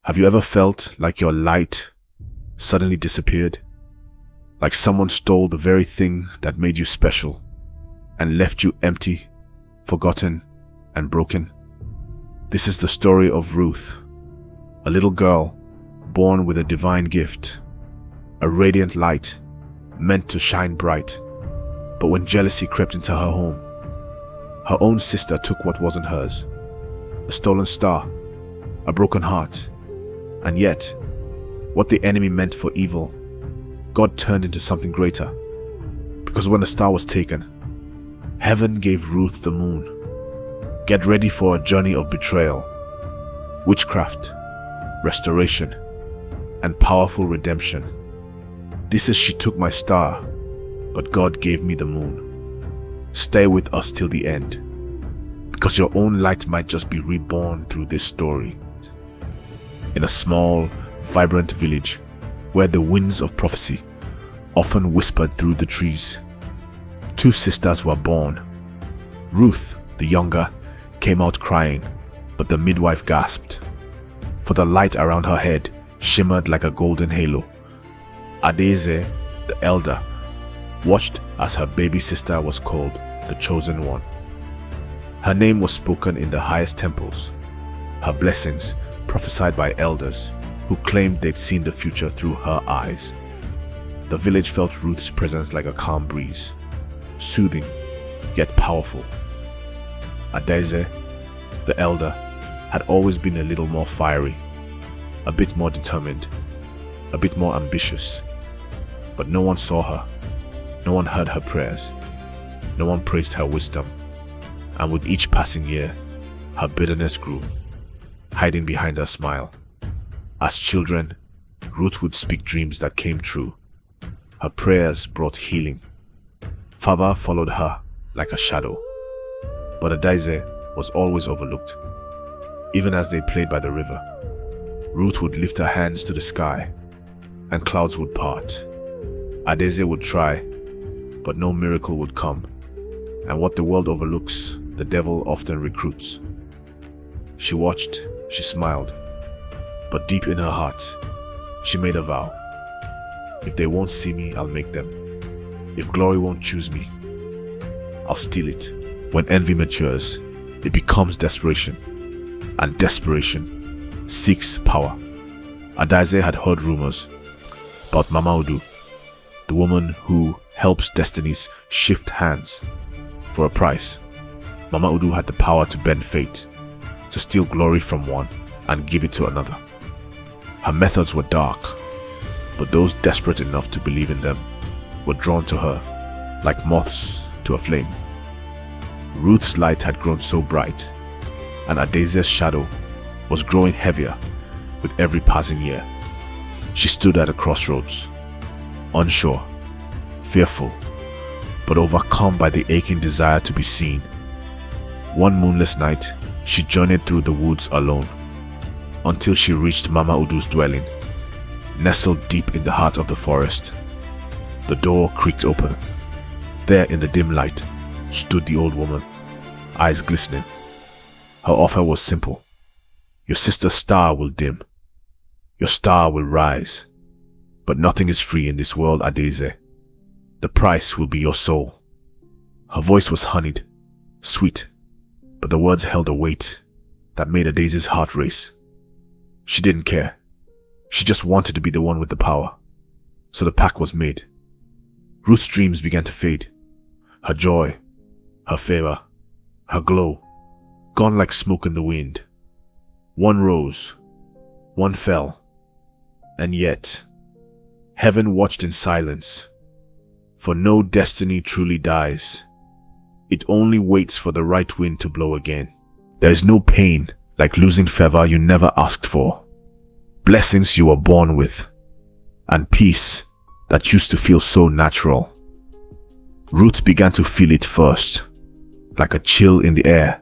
Have you ever felt like your light suddenly disappeared? Like someone stole the very thing that made you special and left you empty, forgotten, and broken? This is the story of Ruth, a little girl born with a divine gift, a radiant light meant to shine bright. But when jealousy crept into her home, her own sister took what wasn't hers, a stolen star, a broken heart. And yet, what the enemy meant for evil, God turned into something greater. Because when the star was taken, heaven gave Ruth the moon. Get ready for a journey of betrayal, witchcraft, restoration, and powerful redemption. This is She Took My Star, but God gave me the moon. Stay with us till the end, because your own light might just be reborn through this story. In a small, vibrant village where the winds of prophecy often whispered through the trees, two sisters were born. Ruth, the younger, came out crying, but the midwife gasped, for the light around her head shimmered like a golden halo. Adaeze, the elder, watched as her baby sister was called the Chosen One. Her name was spoken in the highest temples, her blessings prophesied by elders who claimed they'd seen the future through her eyes. The village felt Ruth's presence like a calm breeze, soothing yet powerful. Adaeze, the elder, had always been a little more fiery, a bit more determined, a bit more ambitious. But no one saw her, no one heard her prayers, no one praised her wisdom. And with each passing year, her bitterness grew, hiding behind her smile. As children, Ruth would speak dreams that came true. Her prayers brought healing. Favor followed her like a shadow. But Adaeze was always overlooked. Even as they played by the river, Ruth would lift her hands to the sky, and clouds would part. Adaeze would try, but no miracle would come. And what the world overlooks, the devil often recruits. She watched, she smiled, but deep in her heart, she made a vow. If they won't see me, I'll make them. If glory won't choose me, I'll steal it. When envy matures, it becomes desperation, and desperation seeks power. Adaeze had heard rumors about Mama Udu, the woman who helps destinies shift hands. For a price, Mama Udu had the power to bend fate, to steal glory from one and give it to another. Her methods were dark, but those desperate enough to believe in them were drawn to her like moths to a flame. Ruth's light had grown so bright, and Adaeze's shadow was growing heavier with every passing year. She stood at a crossroads, unsure, fearful, but overcome by the aching desire to be seen. One moonless night, she journeyed through the woods alone, until she reached Mama Udu's dwelling, nestled deep in the heart of the forest. The door creaked open. There in the dim light stood the old woman, eyes glistening. Her offer was simple. Your sister's star will dim. Your star will rise. But nothing is free in this world, Adaeze. The price will be your soul. Her voice was honeyed, sweet, but the words held a weight that made Adaeze's heart race. She didn't care. She just wanted to be the one with the power. So the pact was made. Ruth's dreams began to fade. Her joy, her favor, her glow, gone like smoke in the wind. One rose, one fell, and yet, heaven watched in silence. For no destiny truly dies. It only waits for the right wind to blow again. There is no pain like losing favor you never asked for, blessings you were born with, and peace that used to feel so natural. Ruth began to feel it first, like a chill in the air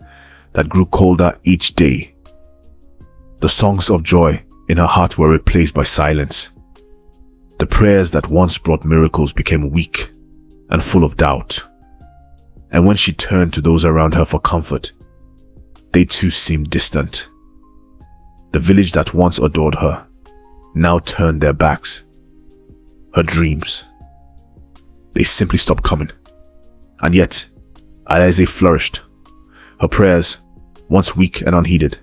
that grew colder each day. The songs of joy in her heart were replaced by silence. The prayers that once brought miracles became weak and full of doubt. And when she turned to those around her for comfort, they too seemed distant. The village that once adored her now turned their backs. Her dreams, they simply stopped coming. And yet, Adaeze flourished. Her prayers, once weak and unheeded,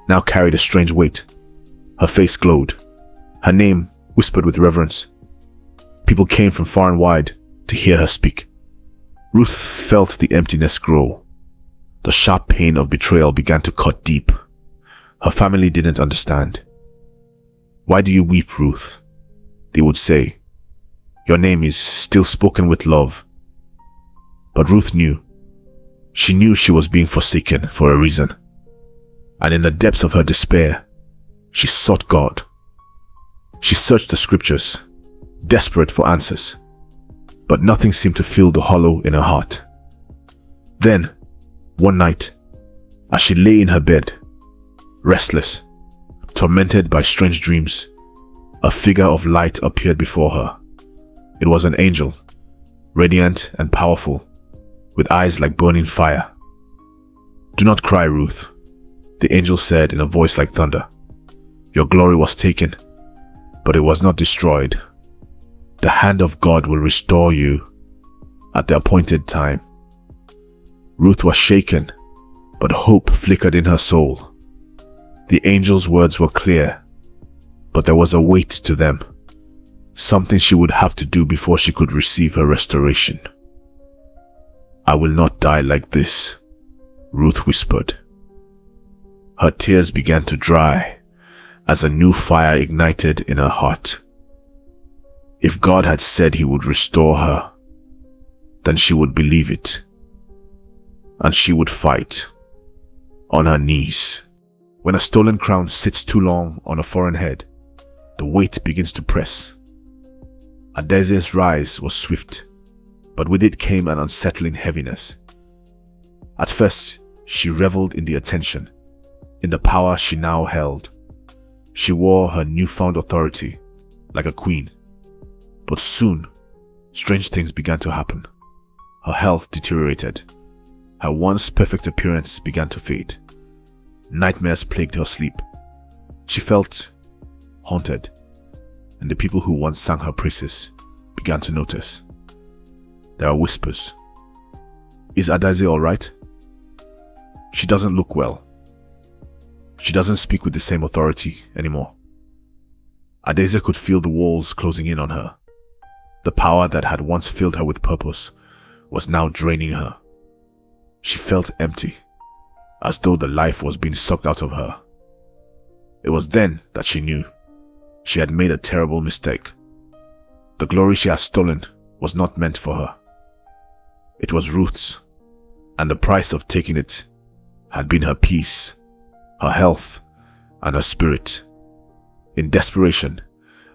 now carried a strange weight. Her face glowed. Her name whispered with reverence. People came from far and wide to hear her speak. Ruth felt the emptiness grow. The sharp pain of betrayal began to cut deep. Her family didn't understand. "Why do you weep, Ruth?" they would say. "Your name is still spoken with love." But Ruth knew. She knew she was being forsaken for a reason. And in the depths of her despair, she sought God. She searched the scriptures, desperate for answers. But nothing seemed to fill the hollow in her heart. Then, one night, as she lay in her bed, restless, tormented by strange dreams, a figure of light appeared before her. It was an angel, radiant and powerful, with eyes like burning fire. "Do not cry, Ruth," the angel said in a voice like thunder. "Your glory was taken, but it was not destroyed. The hand of God will restore you at the appointed time." Ruth was shaken, but hope flickered in her soul. The angel's words were clear, but there was a weight to them, something she would have to do before she could receive her restoration. "I will not die like this," Ruth whispered. Her tears began to dry as a new fire ignited in her heart. If God had said he would restore her, then she would believe it. And she would fight on her knees. When a stolen crown sits too long on a foreign head, the weight begins to press. Adaeze's rise was swift, but with it came an unsettling heaviness. At first, she reveled in the attention, in the power she now held. She wore her newfound authority like a queen. But soon, strange things began to happen. Her health deteriorated. Her once perfect appearance began to fade. Nightmares plagued her sleep. She felt haunted, and the people who once sang her praises began to notice. There are whispers. "Is Adaeze all right? She doesn't look well. She doesn't speak with the same authority anymore." Adaeze could feel the walls closing in on her. The power that had once filled her with purpose was now draining her. She felt empty, as though the life was being sucked out of her. It was then that she knew she had made a terrible mistake. The glory she had stolen was not meant for her. It was Ruth's, and the price of taking it had been her peace, her health, and her spirit. In desperation,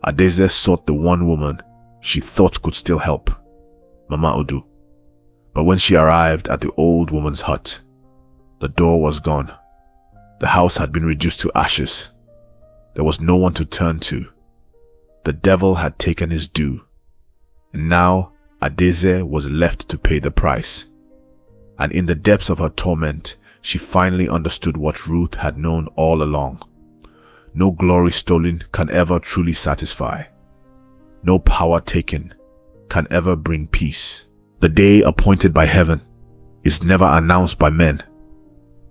Adaeze sought the one woman she thought could still help, Mama Odu. But when she arrived at the old woman's hut, the door was gone. The house had been reduced to ashes. There was no one to turn to. The devil had taken his due, and now Adaeze was left to pay the price. And in the depths of her torment, she finally understood what Ruth had known all along. No glory stolen can ever truly satisfy. No power taken can ever bring peace. The day appointed by heaven is never announced by men.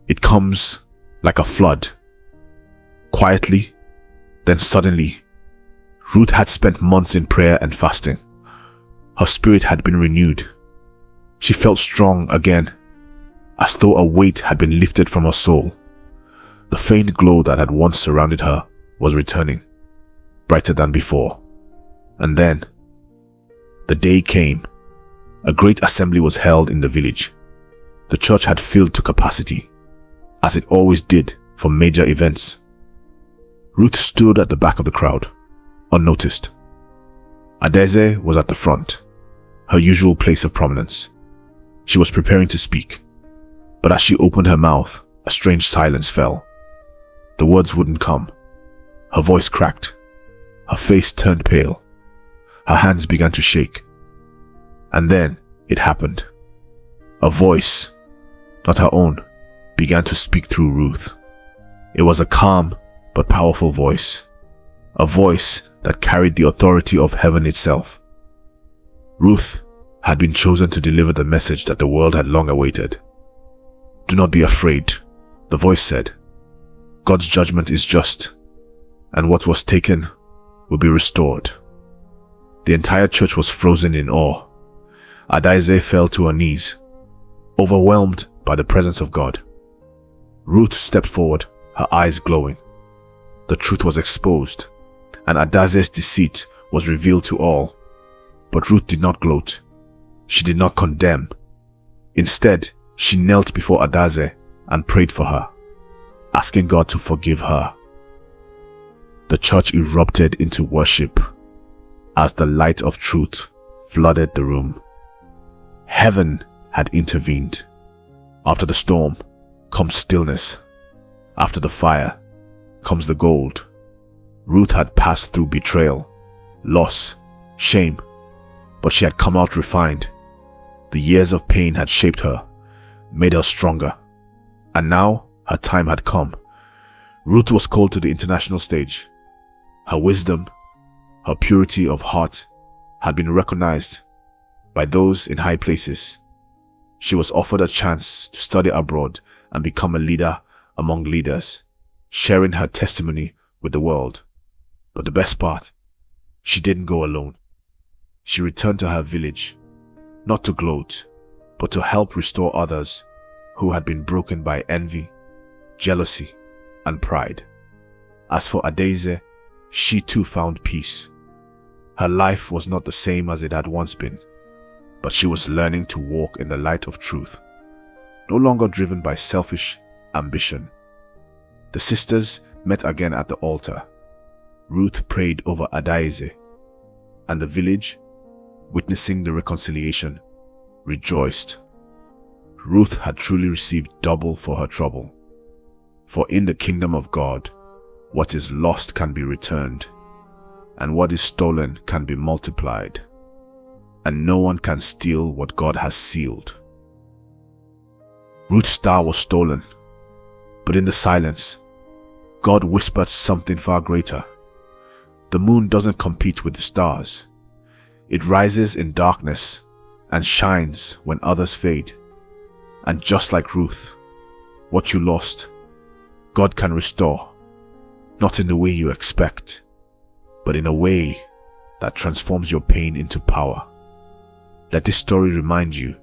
It comes like a flood. Quietly, then suddenly. Ruth had spent months in prayer and fasting. Her spirit had been renewed. She felt strong again, as though a weight had been lifted from her soul. The faint glow that had once surrounded her was returning, brighter than before. And then, the day came. A great assembly was held in the village. The church had filled to capacity, as it always did for major events. Ruth stood at the back of the crowd, unnoticed. Adaeze was at the front, her usual place of prominence. She was preparing to speak, but as she opened her mouth, a strange silence fell. The words wouldn't come. Her voice cracked. Her face turned pale. Her hands began to shake. And then it happened. A voice, not her own, began to speak through Ruth. It was a calm, but powerful voice, a voice that carried the authority of heaven itself. Ruth had been chosen to deliver the message that the world had long awaited. "Do not be afraid," the voice said. "God's judgment is just, and what was taken will be restored." The entire church was frozen in awe. Adaeze fell to her knees, overwhelmed by the presence of God. Ruth stepped forward, her eyes glowing. The truth was exposed, and Adaeze's deceit was revealed to all. But Ruth did not gloat. She did not condemn. Instead, she knelt before Adaeze and prayed for her, asking God to forgive her. The church erupted into worship as the light of truth flooded the room. Heaven had intervened. After the storm comes stillness. After the fire comes the gold. Ruth had passed through betrayal, loss, shame, but she had come out refined. The years of pain had shaped her, made her stronger, and now her time had come. Ruth was called to the international stage. Her wisdom, her purity of heart had been recognized by those in high places. She was offered a chance to study abroad and become a leader among leaders, sharing her testimony with the world. But the best part, she didn't go alone. She returned to her village, not to gloat, but to help restore others who had been broken by envy, jealousy, and pride. As for Adaeze, she too found peace. Her life was not the same as it had once been, but she was learning to walk in the light of truth, no longer driven by selfish ambition. The sisters met again at the altar. Ruth prayed over Adaeze, and the village, witnessing the reconciliation, rejoiced. Ruth had truly received double for her trouble. For in the kingdom of God, what is lost can be returned, and what is stolen can be multiplied, and no one can steal what God has sealed. Ruth's star was stolen, but in the silence, God whispered something far greater. The moon doesn't compete with the stars. It rises in darkness and shines when others fade. And just like Ruth, what you lost, God can restore, not in the way you expect, but in a way that transforms your pain into power. Let this story remind you,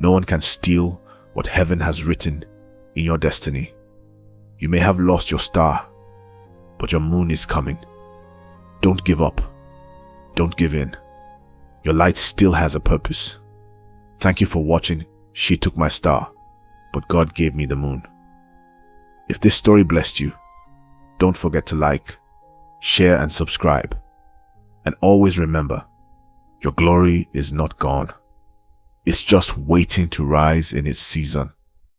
no one can steal what heaven has written in your destiny. You may have lost your star, but your moon is coming. Don't give up. Don't give in. Your light still has a purpose. Thank you for watching She Took My Star, but God Gave Me the Moon. If this story blessed you, don't forget to like, share, and subscribe. And always remember, your glory is not gone. It's just waiting to rise in its season.